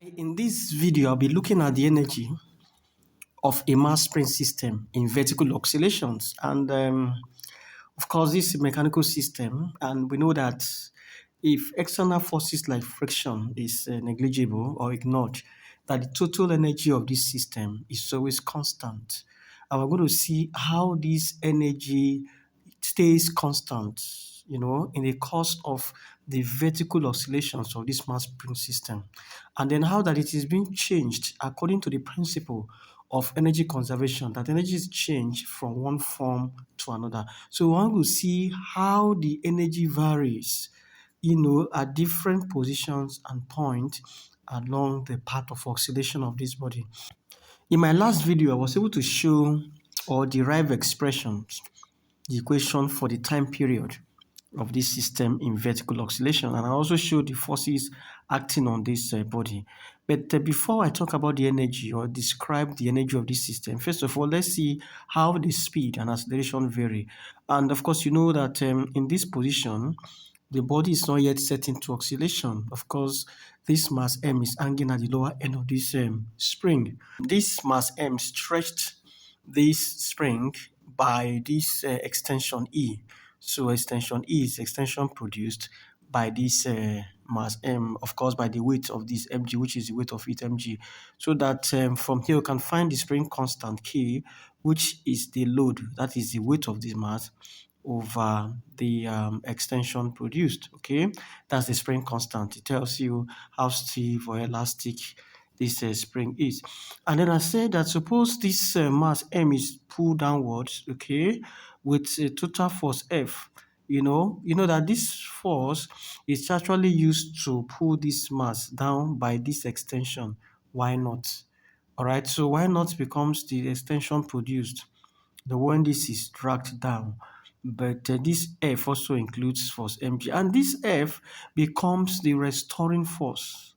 In this video, I'll be looking at the energy of a mass spring system in vertical oscillations. And of course, this is a mechanical system, and we know that if external forces like friction is negligible or ignored, that the total energy of this system is always constant. And we're going to see how this energy stays constant, in the course of the vertical oscillations of this mass spring system. And then how that it is being changed according to the principle of energy conservation, that energy is changed from one form to another. So we want to see how the energy varies, at different positions and points along the path of oscillation of this body. In my last video, I was able to show or derive expressions, the equation for the time period of this system in vertical oscillation, and I also showed the forces acting on this body. But before I talk about the energy or describe the energy of this system, first of all, let's see how the speed and acceleration vary. And of course, you know that in this position, the body is not yet set into oscillation. Of course, this mass M is hanging at the lower end of this spring. This mass M stretched this spring by this extension E. So extension E is extension produced by this mass M, of course, by the weight of this mg, which is the weight of it mg. So that from here you can find the spring constant K, which is the load, that is the weight of this mass over the extension produced. Okay, that's the spring constant. It tells you how stiff or elastic this spring is. And then I said that suppose this mass M is pulled downwards, okay, with a total force F. You know that this force is actually used to pull this mass down by this extension. Why not? All right, so why not becomes the extension produced, the one this is dragged down. But this F also includes force mg, and this F becomes the restoring force.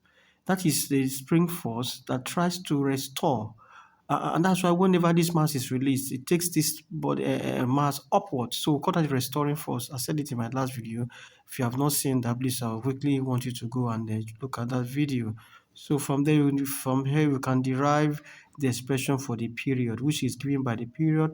That is the spring force that tries to restore. And that's why whenever this mass is released, it takes this body mass upwards. So we call that the restoring force. I said it in my last video. If you have not seen that, please, I quickly want you to go and look at that video. So from here, we can derive the expression for the period, which is given by the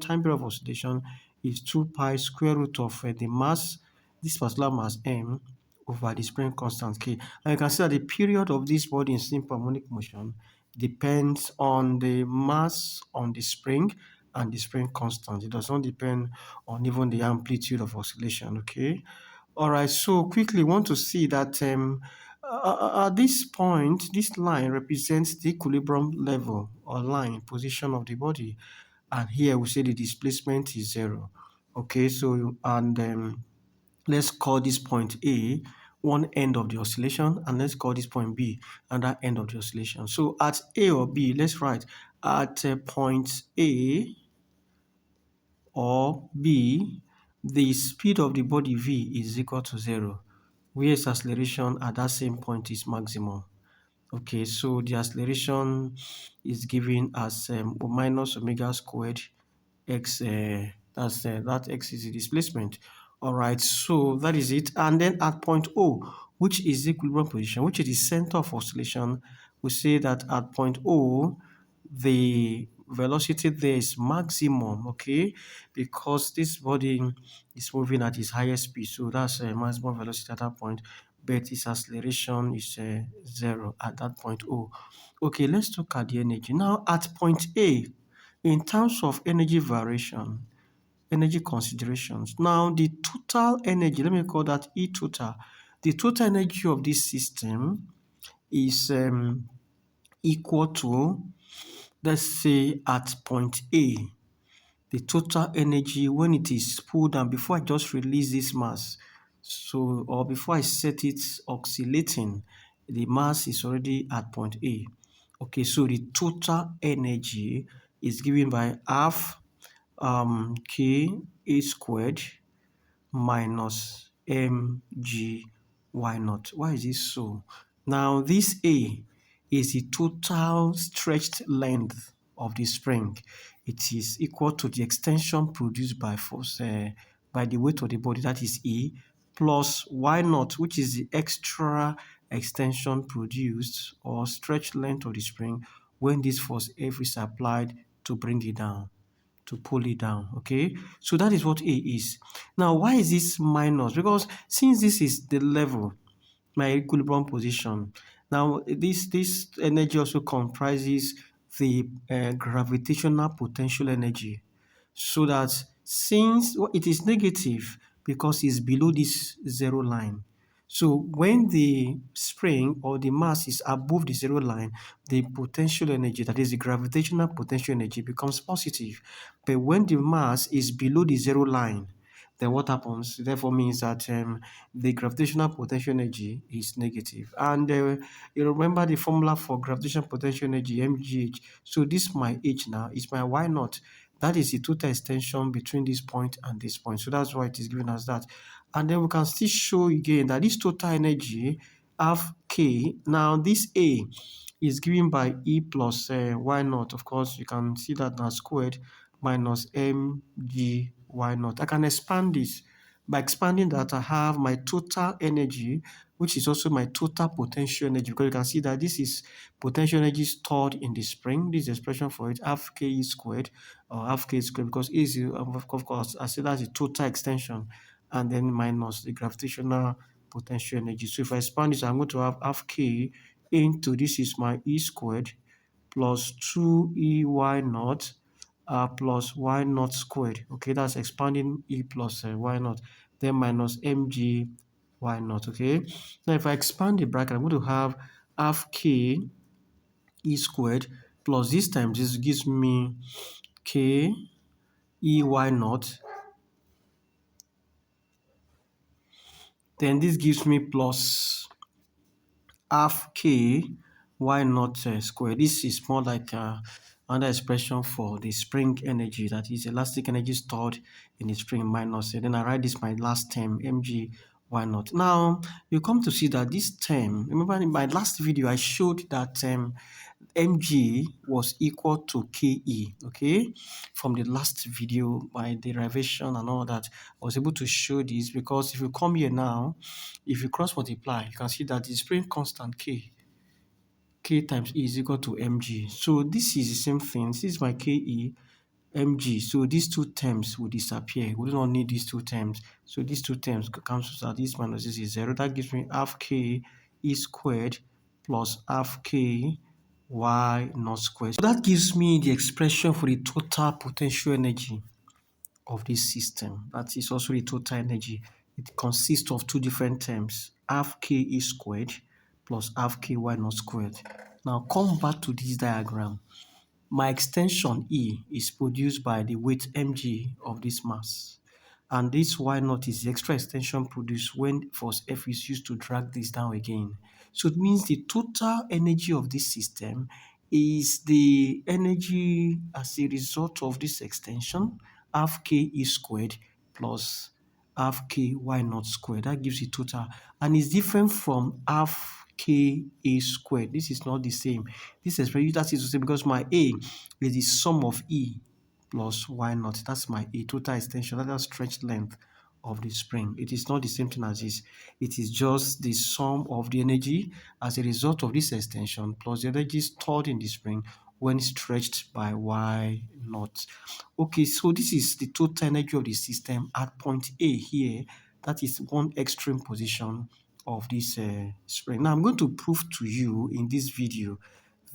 time period of oscillation is 2 pi square root of the mass, this particular mass M, over the spring constant K. And you can see that the period of this body in simple harmonic motion depends on the mass on the spring and the spring constant. It does not depend on even the amplitude of oscillation, okay? All right, so quickly want to see that at this point, this line represents the equilibrium level or line position of the body. And here we say the displacement is 0. Okay, so and let's call this point A one end of the oscillation, and let's call this point B another end of the oscillation. So at A or B, let's write at point A or B, the speed of the body V is equal to 0, where its acceleration at that same point is maximum. Okay, so the acceleration is given as minus omega squared x, that x is the displacement. All right, so that is it. And then at point O, which is the equilibrium position, which is the center of oscillation, we say that at point O, the velocity there is maximum, okay, because this body is moving at its highest speed, so that's maximum velocity at that point, but its acceleration is 0 at that point O. Okay, let's look at the energy. Now at point A, in terms of energy variation, energy considerations, now the total energy, let me call that E total, the total energy of this system is equal to, let's say at point A, the total energy when it is pulled down, before I just release this mass, so or before I set it oscillating, the mass is already at point A. Okay, so the total energy is given by half K A squared minus mg y naught. Why is this so? Now this A is the total stretched length of the spring. It is equal to the extension produced by force by the weight of the body, that is E, plus y naught, which is the extra extension produced or stretch length of the spring when this force F is applied to bring it down, to pull it down. Okay, so that is what A is. Now, why is this minus? Because since this is the level, my equilibrium position. Now, this energy also comprises the gravitational potential energy, so that since it is negative because it's below this zero line. So when the spring or the mass is above the zero line, the potential energy, that is the gravitational potential energy, becomes positive. But when the mass is below the zero line, then what happens? Therefore means that the gravitational potential energy is negative. And you remember the formula for gravitational potential energy, mgh. So this my h now is my y naught. That is the total extension between this point and this point. So that's why it is given as that. And then we can still show again that this total energy half k. Now this A is given by E plus y naught. Of course, you can see that now squared minus mg y naught. I can expand this. By expanding that, I have my total energy, which is also my total potential energy, because you can see that this is potential energy stored in the spring. This is the expression for it, half k e squared or half k squared, because E is, of course, I say that's the total extension, and then minus the gravitational potential energy. So if I expand this, I'm going to have half k into, this is my E squared plus 2 EY naught plus y naught squared. Okay, that's expanding E plus y naught, then minus mg y naught. Okay, now if I expand the bracket, I'm going to have half k e squared plus this times this gives me k e y naught. Then this gives me plus half k y naught square. This is more like another expression for the spring energy, that is elastic energy stored in the spring minus. And then I write this my last term mg y naught. Now you come to see that this term, remember in my last video I showed that mg was equal to ke. Okay, from the last video, my derivation and all that, I was able to show this, because if you come here now, if you cross multiply, you can see that the spring constant k times E is equal to mg. So this is the same thing. This is my ke mg. So these two terms will disappear. We do not need these two terms. So these two terms cancel out. This minus this is 0. That gives me half k E squared plus half k y naught squared. So that gives me the expression for the total potential energy of this system. That is also the total energy. It consists of two different terms, half k E squared plus half k y naught squared. Now come back to this diagram. My extension E is produced by the weight mg of this mass. And this y naught is the extra extension produced when force F is used to drag this down again. So it means the total energy of this system is the energy as a result of this extension, half k E squared plus half k y naught squared. That gives you total. And it's different from half k A squared. This is not the same. This expression, that is to say, because my A is the sum of E plus y naught. That's my A, total extension, that's stretch length of the spring. It is not the same thing as this. It is just the sum of the energy as a result of this extension plus the energy stored in the spring when stretched by y naught. Okay, so this is the total energy of the system at point A here. That is one extreme position of this spring. Now I'm going to prove to you in this video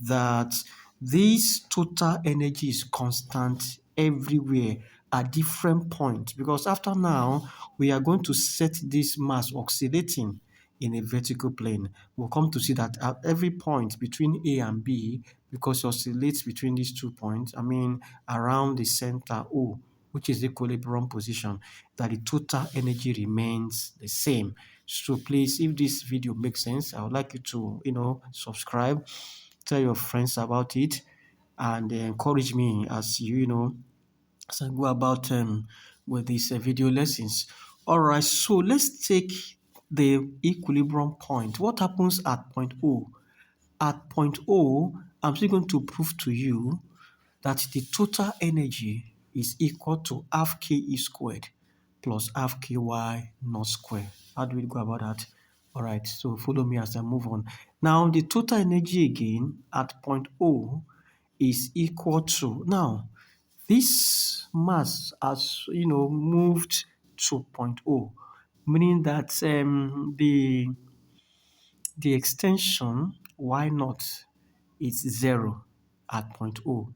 that this total energy is constant everywhere at different points, because after now we are going to set this mass oscillating in a vertical plane. We'll come to see that at every point between A and B, because it oscillates between these 2 points, I mean around the center O, which is the equilibrium position, that the total energy remains the same. So please, if this video makes sense, I would like you to, subscribe, tell your friends about it, and encourage me as as I go about with these video lessons. All right, so let's take the equilibrium point. What happens at point O? At point O, I'm still going to prove to you that the total energy is equal to half k E squared plus half ky naught squared. How do we go about that? All right, so follow me as I move on. Now, the total energy again at point O is equal to, now, this mass has, moved to point O, meaning that the extension y naught is 0 at point O,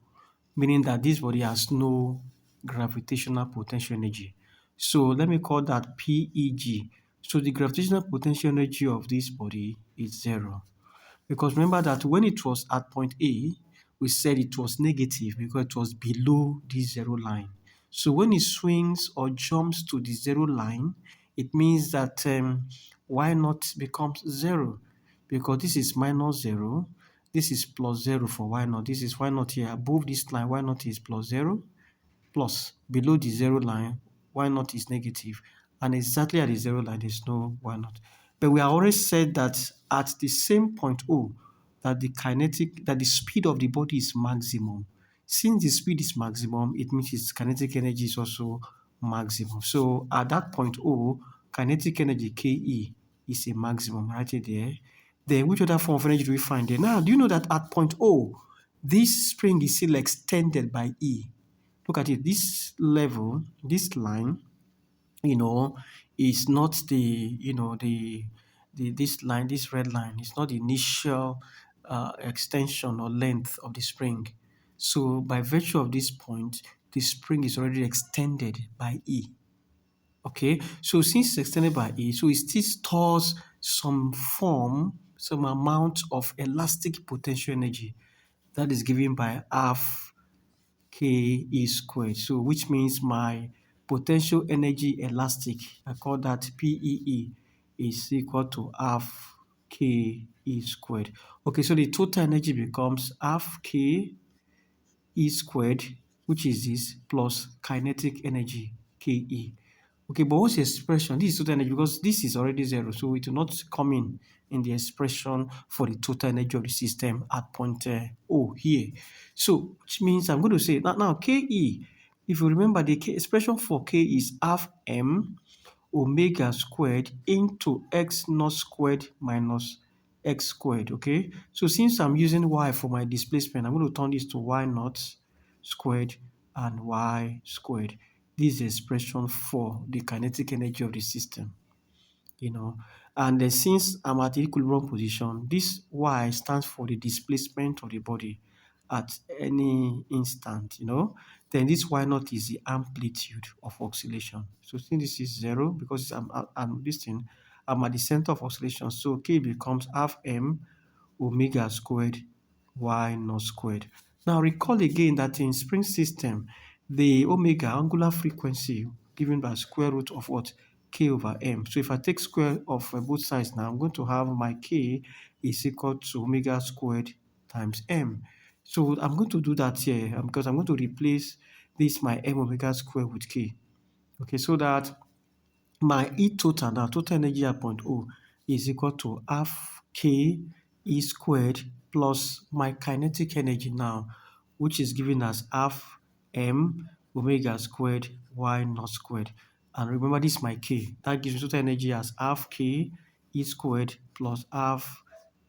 meaning that this body has no gravitational potential energy. So let me call that PEG. So the gravitational potential energy of this body is 0. Because remember that when it was at point A, we said it was negative because it was below the zero line. So when it swings or jumps to the zero line, it means that y naught becomes 0, because this is minus 0, this is plus 0 for y naught. This is y naught here above this line, y naught is plus 0, plus below the zero line, y naught is negative, and exactly at the zero line, there's no y naught. But we have already said that at the same point O, that the speed of the body is maximum. Since the speed is maximum, it means its kinetic energy is also maximum. So at that point O, kinetic energy Ke is a maximum right there. Then which other form of energy do we find there? Now, do you know that at point O, this spring is still extended by E? Look at it, this level, this line, you know, is not the, this line, this red line, is not the initial extension or length of the spring. So by virtue of this point, the spring is already extended by E. Okay, so since it's extended by E, so it still stores some form, some amount of elastic potential energy that is given by half K E squared. So which means my potential energy elastic, I call that PEE, is equal to half K E squared. Okay, so the total energy becomes half K E squared, which is this, plus kinetic energy Ke. Okay, but what's the expression? This is total energy because this is already 0, so it will not come in the expression for the total energy of the system at point O here. So, which means I'm going to say that now Ke, if you remember, the expression for K is half m omega squared into x naught squared minus x squared. Okay, so since I'm using y for my displacement, I'm going to turn this to y naught squared and y squared. This is the expression for the kinetic energy of the system, and then since I'm at the equilibrium position, this y stands for the displacement of the body at any instant, then this y naught is the amplitude of oscillation. So since this is 0, because I'm this thing, I'm at the center of oscillation, so K becomes half m omega squared y naught squared. Now recall again that in spring system, the omega angular frequency given by square root of what? K over m. So if I take square of both sides now, I'm going to have my K is equal to omega squared times m. So I'm going to do that here because I'm going to replace this my m omega squared with K. Okay, so that my E total now, total energy at point O, is equal to half K E squared plus my kinetic energy now, which is given as half m omega squared y naught squared. And remember, this is my K. That gives me total energy as half K E squared plus half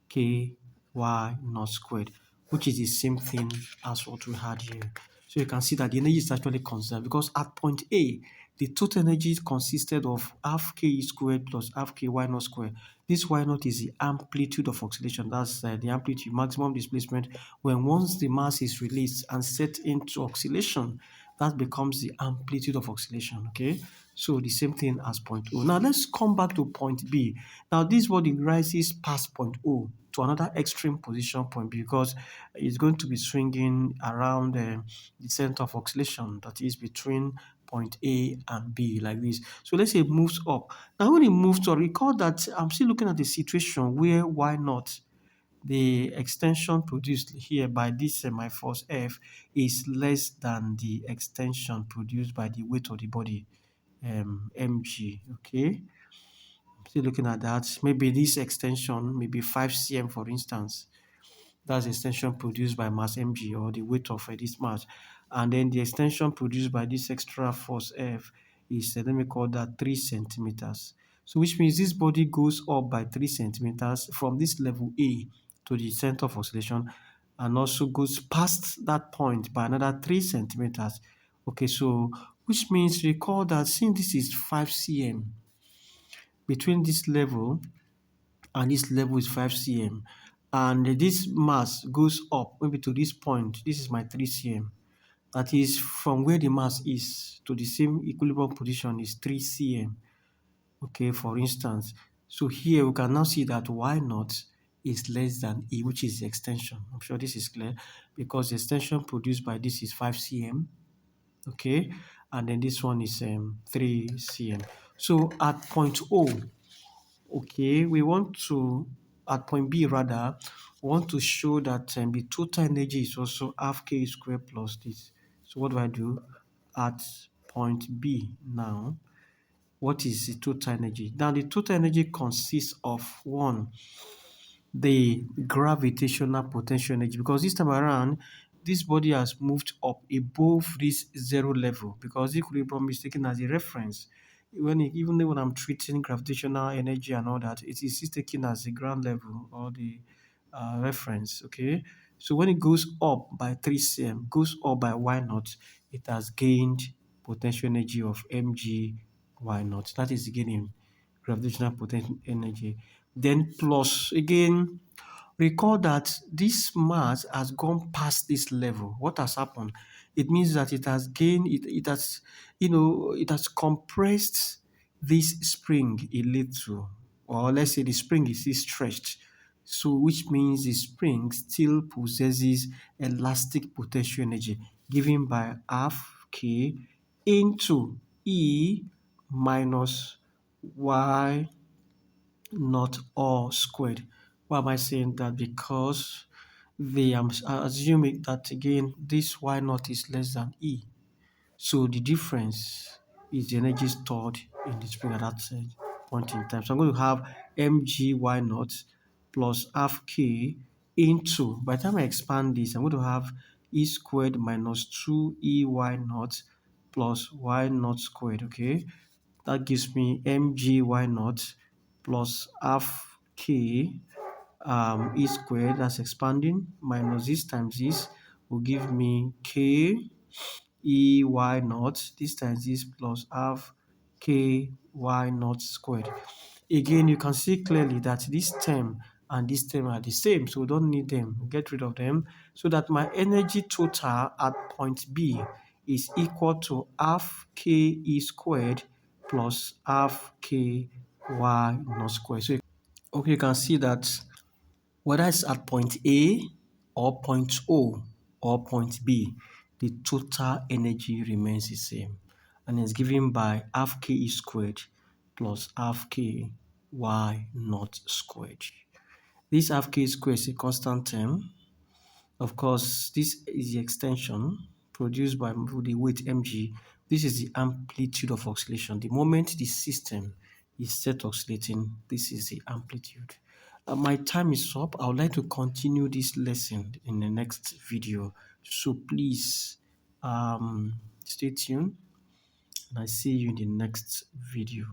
K y naught squared, which is the same thing as what we had here. So you can see that the energy is actually conserved because at point A, the total energy consisted of half K E squared plus half K y naught squared. This y naught is the amplitude of oscillation. That's the amplitude, maximum displacement. When once the mass is released and set into oscillation, that becomes the amplitude of oscillation. Okay, so the same thing as point O. Now let's come back to point B. Now this body rises past point O to another extreme position, point B, because it's going to be swinging around the center of oscillation, that is between point A and B, like this. So let's say it moves up. Now when it moves up, recall that I'm still looking at the situation where y naught, the extension produced here by this semi-force F, is less than the extension produced by the weight of the body, mg. Okay, still looking at that. Maybe this extension, maybe 5 cm for instance. That's the extension produced by mass mg, or the weight of this mass. And then the extension produced by this extra force F is, let me call that 3 centimeters. So which means this body goes up by 3 centimeters from this level A to the center of oscillation, and also goes past that point by another 3 centimeters. Okay, so which means recall that since this is 5 cm, between this level and this level is 5 cm, and this mass goes up maybe to this point, this is my 3 cm. That is, from where the mass is to the same equilibrium position is 3 cm. Okay, for instance. So here we can now see that y naught is less than E, which is the extension. I'm sure this is clear because the extension produced by this is 5 cm. Okay, and then this one is 3 cm. So at point O, okay, we want to, at point B rather, we want to show that the total energy is also half k squared plus this. So what do I do? At point B now, what is the total energy? Now the total energy consists of one, the gravitational potential energy, because this time around this body has moved up above this zero level because equilibrium is taken as a reference. Even when I'm treating gravitational energy and all that, it is still taken as a ground level or the reference. Okay, so when it goes up by 3 cm, goes up by y naught, it has gained potential energy of mg y naught. That is the gain in gravitational potential energy. Then plus again, recall that this mass has gone past this level. What has happened? It means that it has gained, it has, it has compressed this spring a little, or let's say the spring is still stretched. So which means the spring still possesses elastic potential energy given by half K into E minus Y not all squared. Why am I saying that? Because I'm assuming that again this y naught is less than E. So the difference is the energy stored in the spring at that point in time. So I'm going to have mg y naught plus half k into, by the time I expand this, I'm going to have E squared minus 2 ey naught plus y naught squared. Okay, that gives me mg y naught plus half k e squared, that's expanding, minus this times this will give me k e y naught, this times this plus half k y naught squared. Again, you can see clearly that this term and this term are the same, so we don't need them. We'll get rid of them so that my energy total at point B is equal to half k e squared plus half k y naught squared. So okay, you can see that whether it's at point A or point O or point B, the total energy remains the same and is given by half k e squared plus half k y naught squared. This half k squared is a constant term. Of course, this is the extension produced by the weight mg. This is the amplitude of oscillation. The moment the system is set oscillating, this is the amplitude. My time is up. I would like to continue this lesson in the next video. So please stay tuned and I see you in the next video.